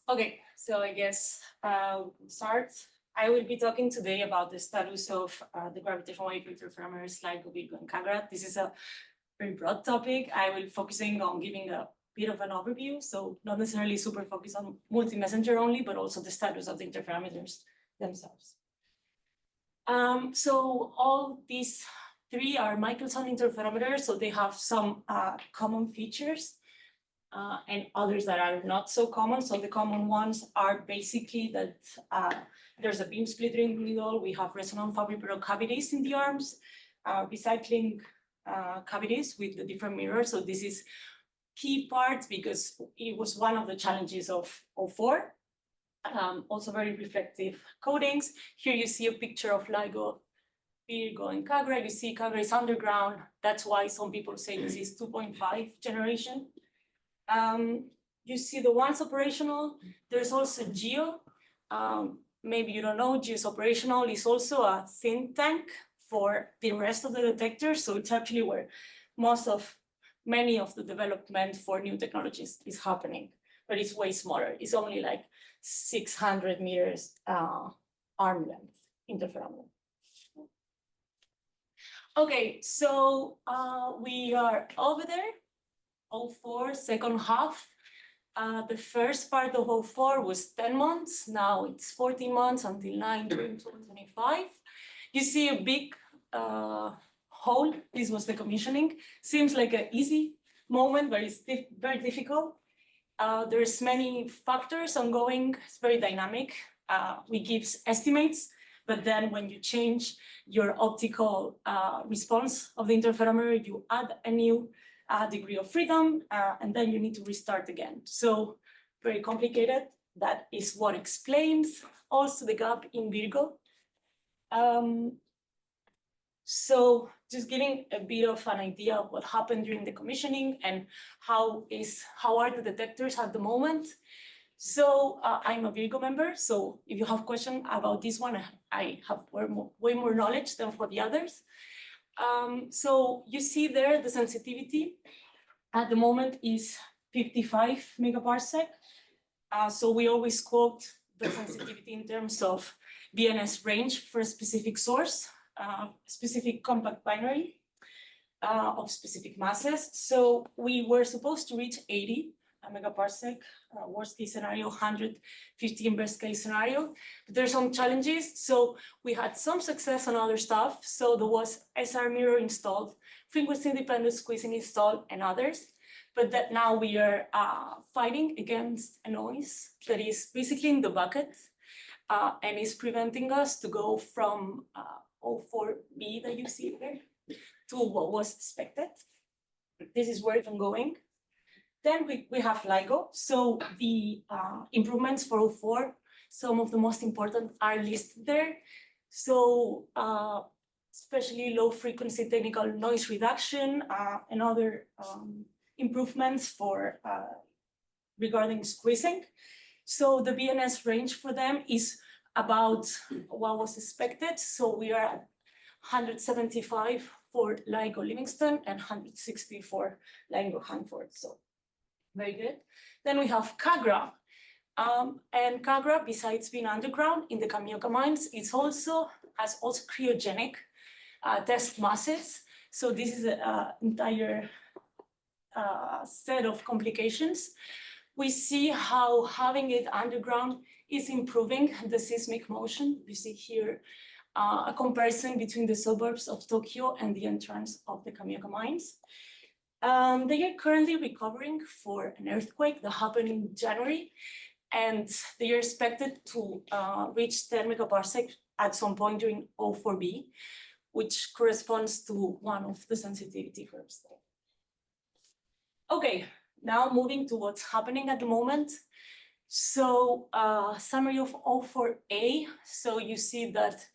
Okay, so I guess start. I will be talking today about the status of the gravitational wave interferometers LIGO-Virgo-KAGRA. This is a very broad topic. I will focusing on giving a bit of an overview, so not necessarily super focused on multi-messenger only, but also the status of the interferometers themselves. So all these three are Michelson interferometers, so they have some common features. And others that are not so common. So the common ones are basically that there's a beam splitter in the middle. We have resonant Fabry-Perot cavities in the arms, recycling cavities with the different mirrors. So this is key part because it was one of the challenges of 04. Also very reflective coatings. Here you see a picture of LIGO, Virgo, and KAGRA. You see KAGRA is underground. That's why some people say this is 2.5 generation. You see the ones operational. There's also GEO. Maybe you don't know, GEO is operational. It's also a think tank for the rest of the detectors. So it's actually where many of the development for new technologies is happening, but it's way smaller. It's only like 600 meters arm length interferometer. Okay, so we are over there. 04, second half. The first part of 04 was 10 months. Now it's 14 months until 9 June 2025. You see a big hole. This was the commissioning. Seems like an easy moment, but it's very difficult. There's many factors ongoing. It's very dynamic. We give estimates, but then when you change your optical response of the interferometer, you add a new degree of freedom, and then you need to restart again. So very complicated. That is what explains also the gap in Virgo. So just giving a bit of an idea of what happened during the commissioning and how are the detectors at the moment. So I'm a Virgo member. So if you have questions about this one, I have way more knowledge than for the others. So you see there the sensitivity at the moment is 55 megaparsec. So we always quote the sensitivity in terms of BNS range for a specific source, specific compact binary of specific masses. So we were supposed to reach 80 megaparsec, worst case scenario, 150 in best case scenario. But there's some challenges. So we had some success on other stuff. So there was SR mirror installed, frequency independent squeezing installed, and others. But that now we are fighting against a noise that is basically in the bucket and is preventing us to go from 04B that you see there to what was expected. This is where it's ongoing. Then we have LIGO. So the improvements for 04, some of the most important are listed there. So especially low frequency technical noise reduction and other improvements for regarding squeezing. So the BNS range for them is about what was expected. So we are at 175 for LIGO Livingston and 160 for LIGO Hanford. So very good. Then we have KAGRA. And KAGRA, besides being underground in the Kamioka mines, has also cryogenic test masses. So this is an entire set of complications. We see how having it underground is improving the seismic motion. You see here a comparison between the suburbs of Tokyo and the entrance of the Kamioka mines. They are currently recovering for an earthquake that happened in January, and they are expected to reach 10 megaparsec at some point during 04B, which corresponds to one of the sensitivity curves there. Okay, now moving to what's happening at the moment. So summary of 04A. So you see that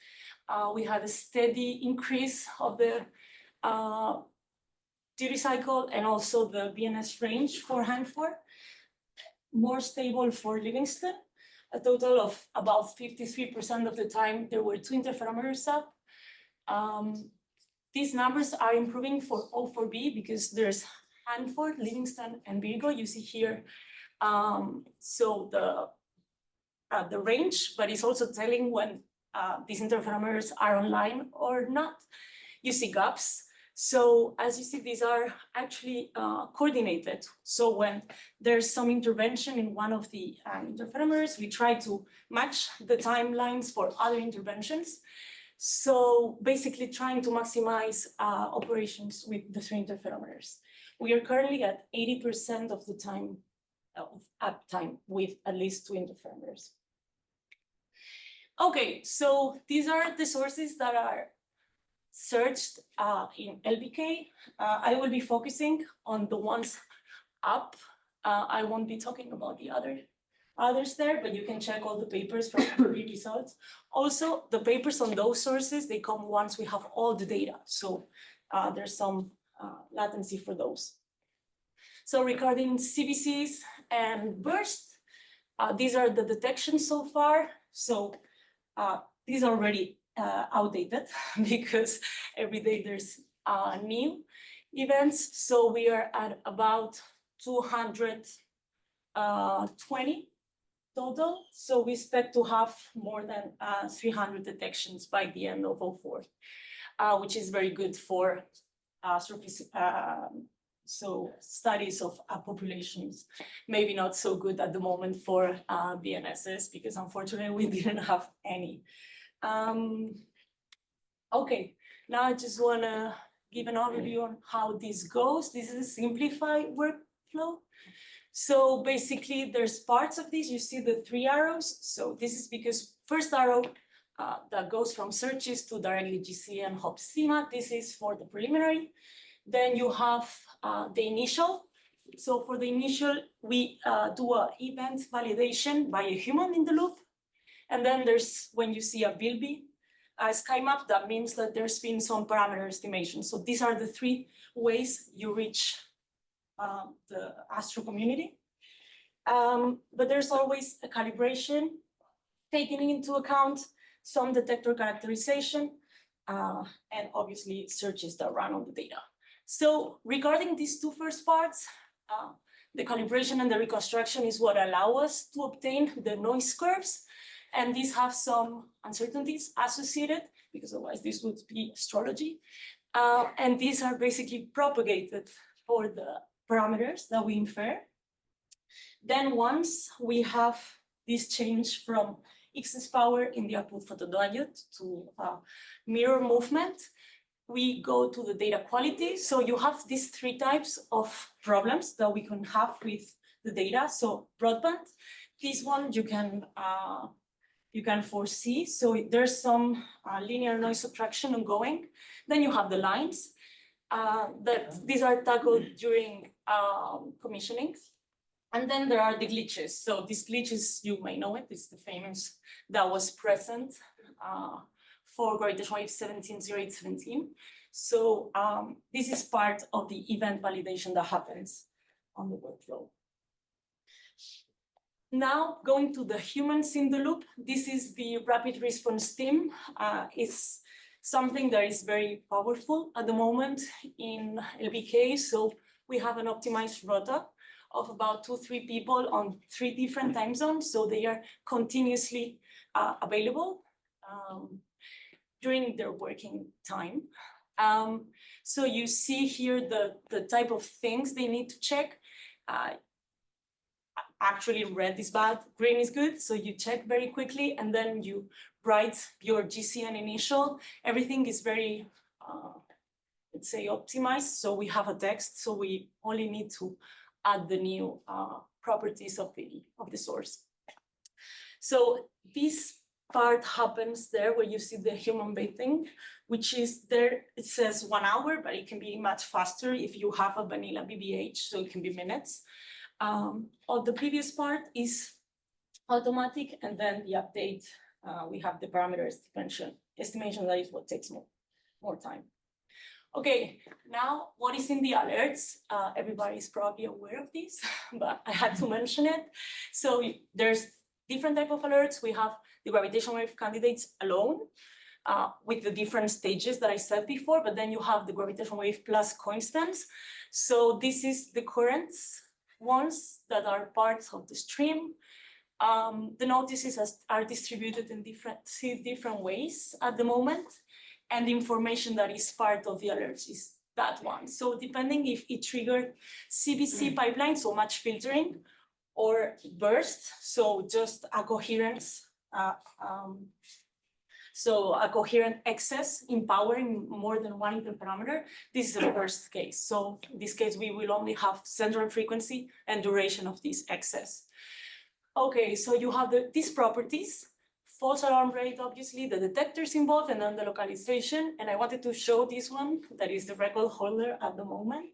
we had a steady increase of the duty cycle and also the BNS range for Hanford, more stable for Livingston. A total of about 53% of the time there were two interferometers up. These numbers are improving for 04B because there's Hanford, Livingston, and Virgo. You see here, so the the range, but it's also telling when these interferometers are online or not. You see gaps. So as you see, these are actually coordinated. So when there's some intervention in one of the interferometers, we try to match the timelines for other interventions. So basically trying to maximize operations with the 3 interferometers. We are currently at 80% of the time of uptime with at least 2 interferometers. Okay, so these are the sources that are searched in LBK. I will be focusing on the ones up. I won't be talking about the others there, but you can check all the papers from the results. Also, the papers on those sources, they come once we have all the data. So there's some latency for those. So regarding CBCs and burst, these are the detections so far. So these are already outdated because every day there's new events. So we are at about 220 total. So we expect to have more than 300 detections by the end of 2004, which is very good for so studies of populations. Maybe not so good at the moment for BNSS because unfortunately we didn't have any. Okay, now I just want to give an overview on how this goes. This is a simplified workflow. So basically there's parts of this, you see the 3 arrows. So this is because first arrow that goes from searches to directly GC and hop schema. This is for the preliminary. Then you have the initial. So for the initial, we do an event validation by a human in the loop. And then there's, when you see a Bilby sky map, that means that there's been some parameter estimation. So these are the 3 ways you reach the Astro community. But there's always a calibration, taking into account some detector characterization, and obviously searches that run on the data. So regarding these 2 first parts, the calibration and the reconstruction is what allow us to obtain the noise curves. And these have some uncertainties associated, because otherwise this would be astrology. And these are basically propagated for the parameters that we infer. Then once we have this change from X's power in the output photodiode to mirror movement, we go to the data quality. So you have these 3 types of problems that we can have with the data. So broadband, this one you can foresee. So there's some linear noise subtraction ongoing. Then you have the lines that these are tackled during commissioning. And then there are the glitches. So these glitches, you may know it, it's the famous that was present for gravitational wave 170817. So this is part of the event validation that happens on the workflow. Now going to the humans in the loop, this is the rapid response team. It's something that is very powerful at the moment in LBK. So we have an optimized rota of about 2-3 people on 3 different time zones. So they are continuously available during their working time. So you see here the type of things they need to check. Actually, red is bad, green is good. So you check very quickly and then you write your GC and initial. Everything is very, let's say, optimized. So we have a text, so we only need to add the new properties of the source. So this part happens there where you see the human baiting, which is there, it says 1 hour, but it can be much faster if you have a vanilla BBH, so it can be minutes. On the previous part is automatic, and then the update, we have the parameter estimation, that is what takes more time. Okay, now what is in the alerts? Everybody's probably aware of this, but I had to mention it. So there's different type of alerts. We have the gravitational wave candidates alone with the different stages that I said before, but then you have the gravitational wave plus coincidence. So this is the currents ones that are parts of the stream. The notices are distributed in different ways at the moment, and the information that is part of the alerts is that one. So depending if it triggered CBC pipeline, so much filtering, or burst, so just a coherence, so a coherent excess in power in more than one interferometer, this is the first case. So in this case, we will only have central frequency and duration of this excess. Okay, so you have these properties, false alarm rate, obviously, the detectors involved, and then the localization. And I wanted to show this one, that is the record holder at the moment.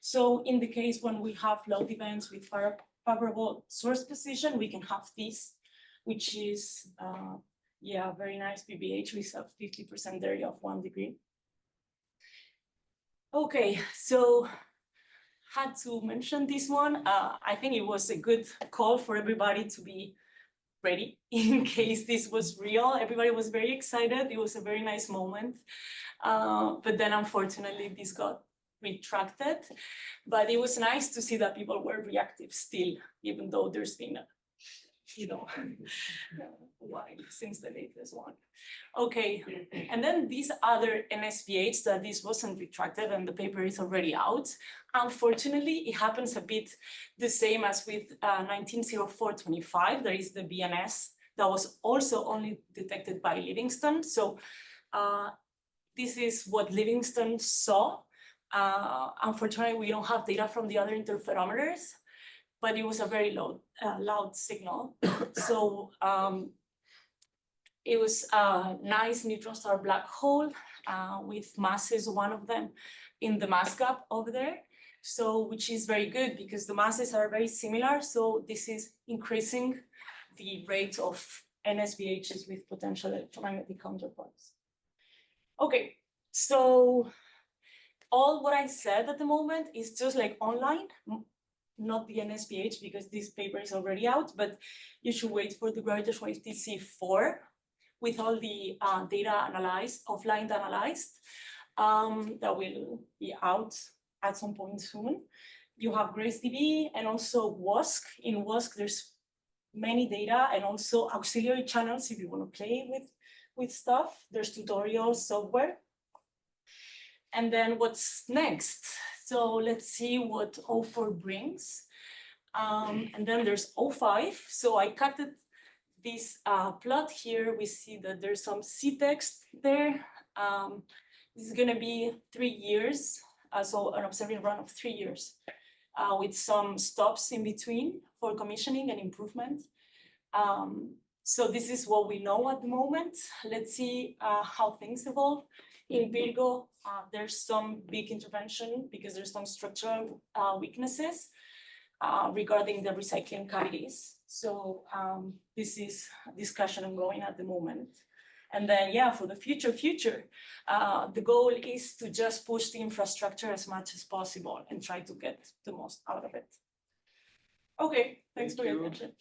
So in the case when we have load events with favorable source position, we can have this, which is, yeah, very nice PBH with a 50% area of 1 degree. Okay, so had to mention this one. I think it was a good call for everybody to be ready in case this was real. Everybody was very excited. It was a very nice moment. But then unfortunately this got retracted. But it was nice to see that people were reactive still, even though there's been a, you know, why since the latest one. Okay, and then these other NSVHs that this wasn't retracted and the paper is already out. Unfortunately, it happens a bit the same as with 1904-25. There is the BNS that was also only detected by Livingston. So this is what Livingston saw. Unfortunately, we don't have data from the other interferometers, but it was a very loud signal. So it was a nice neutron star black hole with masses, one of them in the mass gap over there. So, which is very good because the masses are very similar. So this is increasing the rate of NSVHs with potential electromagnetic counterparts. Okay, so all what I said at the moment is just like online, not the NSVH because this paper is already out, but you should wait for the gravitational wave TC4 with all the data analyzed, offline analyzed, that will be out at some point soon. You have GraceDB and also WASC. In WASC, there's many data and also auxiliary channels if you want to play with stuff. There's tutorials, software. And then what's next? So let's see what 04 brings. And then there's 05. So I cut this plot here. We see that there's some C text there. This is going to be 3 years. So an observing run of 3 years with some stops in between for commissioning and improvement. So this is what we know at the moment. Let's see how things evolve. In Virgo, there's some big intervention because there's some structural weaknesses regarding the recycling cavities. So this is discussion ongoing at the moment. And then, yeah, for the future, the goal is to just push the infrastructure as much as possible and try to get the most out of it. Okay, thanks for your attention.